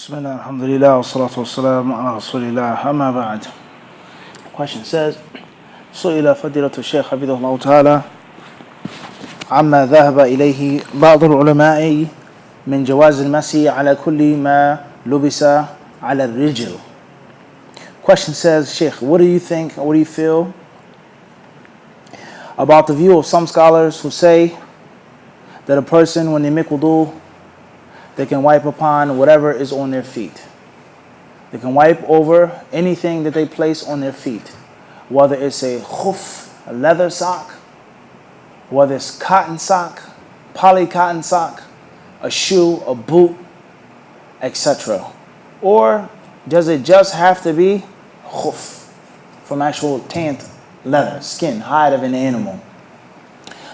Bismillah, alhamdulillah, wa salatu wa salam ala rasulillah, amma ba'd. Question says, سئل فضيلة الشيخ حفظه الله تعالى عما ذهب إليه بعض العلماء من جواز المسح على كل ما لبس على الرجل. Question says, Sheikh, what do you think, what do you feel about the view of some scholars who say that a person, when they make wudu, they can wipe upon whatever is on their feet. They can wipe over anything that they place on their feet, whether it's a khuf, a leather sock, whether it's cotton sock, poly cotton sock, a shoe, a boot, etc. Or does it just have to be khuf, from actual tanned leather, skin, hide of an animal?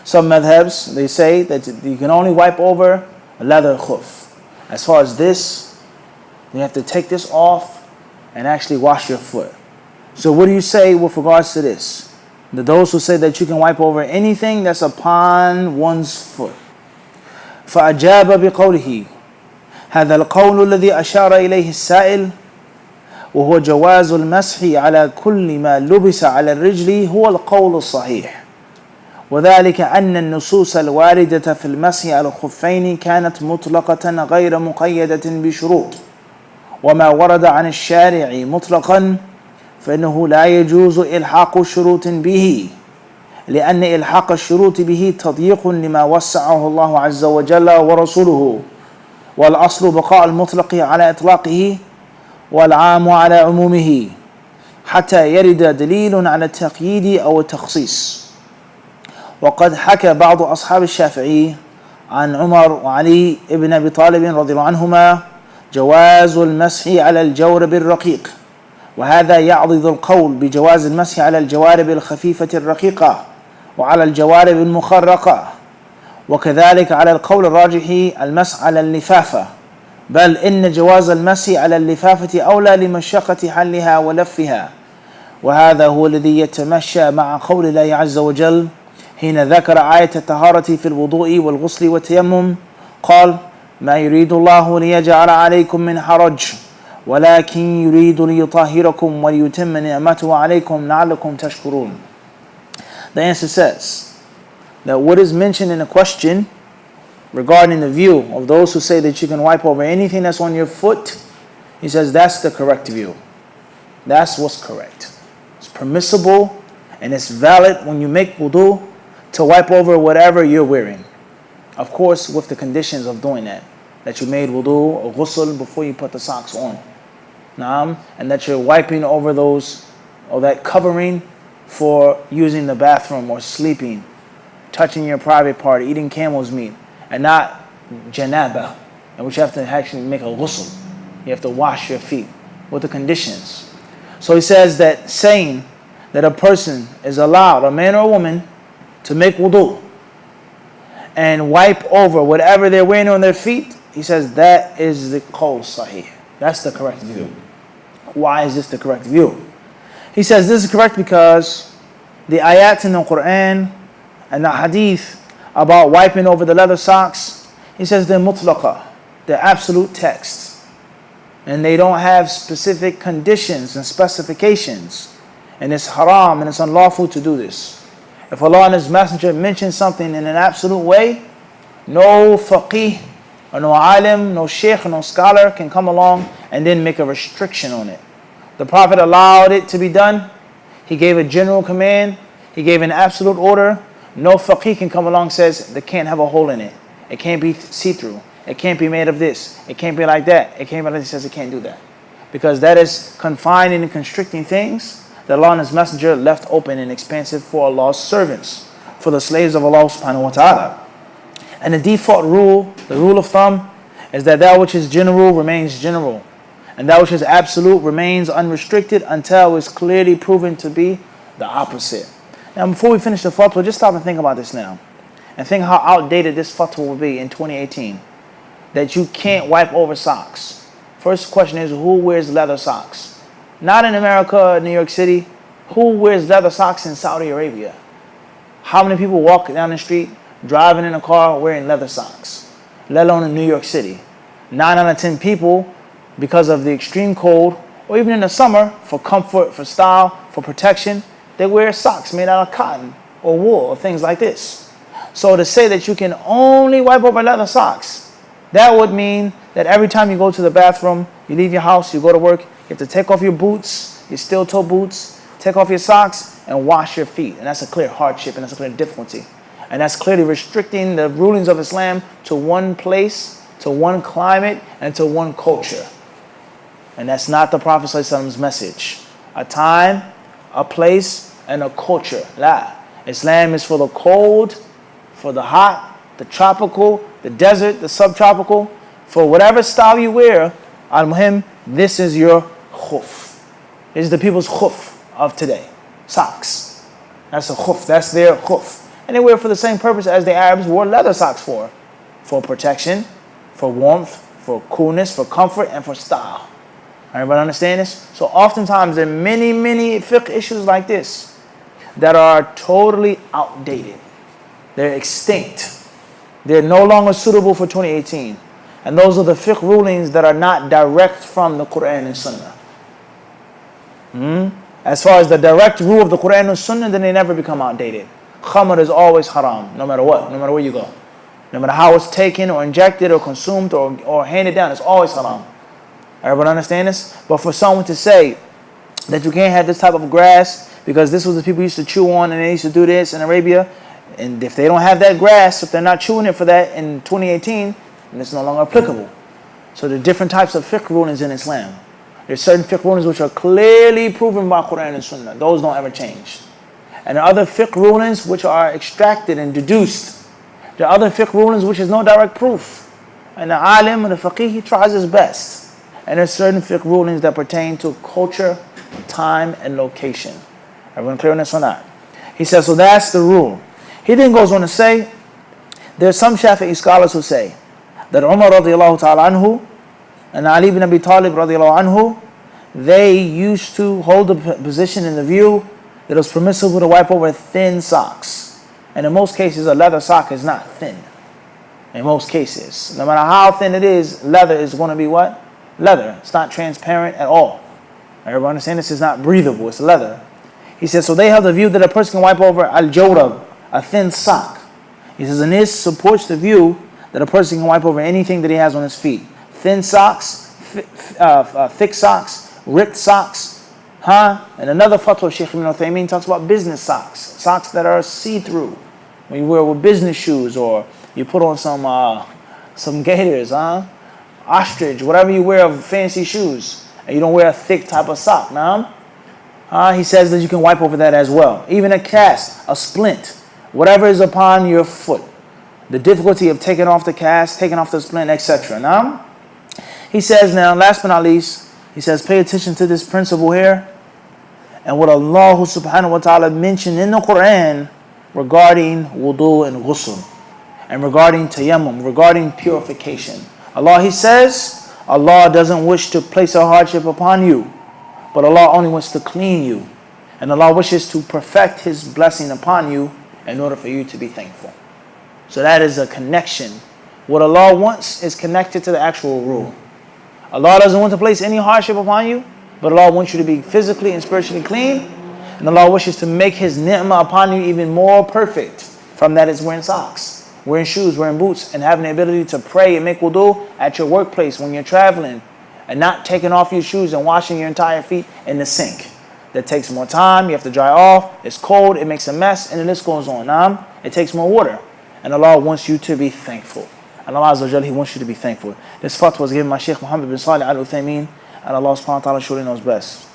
Some madhabs, they say that you can only wipe over a leather khuf. As far as this, you have to take this off and actually wash your foot. So what do you say with regards to this? Those who say that you can wipe over anything that's upon one's foot. فأجاب بقوله هذا القول الذي أشار إليه السائل وهو جواز المسح على كل ما لبس على الرجل هو القول الصحيح وذلك أن النصوص الواردة في المسح على الخفين كانت مطلقة غير مقيدة بشروط وما ورد عن الشارع مطلقا فإنه لا يجوز إلحاق شروط به لأن إلحاق الشروط به تضييق لما وسعه الله عز وجل ورسوله والأصل بقاء المطلق على إطلاقه والعام على عمومه حتى يرد دليل على التقييد أو التخصيص. وقد حكى بعض أصحاب الشافعي عن عمر وعلي ابن أبي طالب رضي الله عنهما جواز المسح على الجورب الرقيق وهذا يعضد القول بجواز المسح على الجوارب الخفيفة الرقيقة وعلى الجوارب المخرقة وكذلك على القول الراجح المسح على اللفافة بل إن جواز المسح على اللفافة أولى لمشقة حلها ولفها وهذا هو الذي يتمشى مع قول الله عز وجل حين ذكر آية الطهارة في الوضوء والغسل والتيمم قال ما يريد الله ليجعل عليكم من حرج ولكن يريد ليطهركم وليتم نعمته عليكم لعلكم تشكرون. The answer says that what is mentioned in the question regarding the view of those who say that you can wipe over anything that's on your foot, he says that's the correct view. That's what's correct. It's permissible and it's valid when you make wudu to wipe over whatever you're wearing. Of course, with the conditions of doing that. That you made wudu or ghusl before you put the socks on. And that you're wiping over those, or that covering for using the bathroom or sleeping, touching your private part, eating camel's meat, and not janaba, in which you have to actually make a ghusl. You have to wash your feet with the conditions. So he says that saying that a person is allowed, a man or a woman, to make wudu and wipe over whatever they're wearing on their feet, he says that is the qawl sahih. That's the correct view. Why is this the correct view? He says this is correct because the ayat in the Quran and the hadith about wiping over the leather socks, he says they're mutlaqa, they're absolute texts. And they don't have specific conditions and specifications. And it's haram and it's unlawful to do this. If Allah and His Messenger mention something in an absolute way, no faqih, or no alim, no sheikh, no scholar can come along and then make a restriction on it. The Prophet allowed it to be done. He gave a general command. He gave an absolute order. No faqih can come along and says, they can't have a hole in it. It can't be see-through. It can't be made of this. It can't be like that. It can't be like this. He says it can't do that. Because that is confining and constricting things that Allah and His Messenger left open and expansive for Allah's servants, for the slaves of Allah subhanahu wa ta'ala. And the default rule, the rule of thumb, is that which is general remains general. And that which is absolute remains unrestricted until it's clearly proven to be the opposite. Now before we finish the fatwa, just stop and think about this now. And think how outdated this fatwa will be in 2018. That you can't wipe over socks. First question is, who wears leather socks? Not in America, New York City. Who wears leather socks in Saudi Arabia? How many people walk down the street, driving in a car, wearing leather socks? Let alone in New York City. 9 out of 10 people because of the extreme cold, or even in the summer, for comfort, for style, for protection, they wear socks made out of cotton or wool or things like this. So to say that you can only wipe over leather socks, that would mean that every time you go to the bathroom, you leave your house, you go to work, you have to take off your boots, your steel-toe boots, take off your socks, and wash your feet. And that's a clear hardship, and that's a clear difficulty. And that's clearly restricting the rulings of Islam to one place, to one climate, and to one culture. And that's not the Prophet ﷺ's message. A time, a place, and a culture. La. Islam is for the cold, for the hot, the tropical, the desert, the subtropical. For whatever style you wear, al-muhim, this is your khuf. This is the people's khuf of today. Socks. That's a khuf. That's their khuf. And they wear it for the same purpose as the Arabs wore leather socks for. For protection, for warmth, for coolness, for comfort, and for style. Everybody understand this? So oftentimes there are many fiqh issues like this that are totally outdated. They're extinct. They're no longer suitable for 2018. And those are the fiqh rulings that are not direct from the Quran and Sunnah. As far as the direct rule of the Quran and Sunnah, then they never become outdated. Khamr is always haram, no matter what, no matter where you go. No matter how it's taken or injected or consumed or handed down, it's always haram. Everyone understand this? But for someone to say that you can't have this type of grass because this was the people used to chew on and they used to do this in Arabia, and if they don't have that grass, if they're not chewing it for that in 2018, then it's no longer applicable. So there are different types of fiqh rulings in Islam. There's certain fiqh rulings which are clearly proven by Quran and Sunnah. Those don't ever change. And there are other fiqh rulings which are extracted and deduced. There are other fiqh rulings which is no direct proof. And the alim and the faqih, he tries his best. And there's certain fiqh rulings that pertain to culture, time, and location. Everyone clear on this or not? He says, so that's the rule. He then goes on to say, there's some Shafi'i scholars who say that Umar radiallahu ta'ala anhu and Ali ibn Abi Talib radiallahu anhu, they used to hold the position in the view that it was permissible to wipe over thin socks. And in most cases, a leather sock is not thin. In most cases. No matter how thin it is, leather is going to be what? Leather. It's not transparent at all. Everybody understand this is not breathable. It's leather. He says, so they have the view that a person can wipe over al-jawrab, a thin sock. He says, and this supports the view that a person can wipe over anything that he has on his feet. Thin socks, thick socks, ripped socks. And another fatwa of Shaykh Ibn Uthaymeen talks about business socks. Socks that are see-through. When you wear with business shoes or you put on some gaiters, ostrich, whatever you wear of fancy shoes, and you don't wear a thick type of sock. He says that you can wipe over that as well. Even a cast, a splint, whatever is upon your foot. The difficulty of taking off the cast, taking off the splint, etc. He says now, last but not least, he says, pay attention to this principle here and what Allah subhanahu wa ta'ala mentioned in the Quran regarding wudu and ghusl and regarding tayammum, regarding purification. Allah, He says, Allah doesn't wish to place a hardship upon you, but Allah only wants to clean you. And Allah wishes to perfect His blessing upon you in order for you to be thankful. So that is a connection. What Allah wants is connected to the actual rule. Allah doesn't want to place any hardship upon you, but Allah wants you to be physically and spiritually clean. And Allah wishes to make His ni'mah upon you even more perfect. From that is wearing socks, wearing shoes, wearing boots, and having the ability to pray and make wudu at your workplace when you're traveling, and not taking off your shoes and washing your entire feet in the sink. That takes more time, you have to dry off, it's cold, it makes a mess, and the list goes on. It takes more water. And Allah wants you to be thankful. And Allah Azza wa Jalla, He wants you to be thankful. This fatwa was given by Shaykh Muhammad bin Salih al-Uthaymeen, and Allah subhanahu wa ta'ala surely knows best.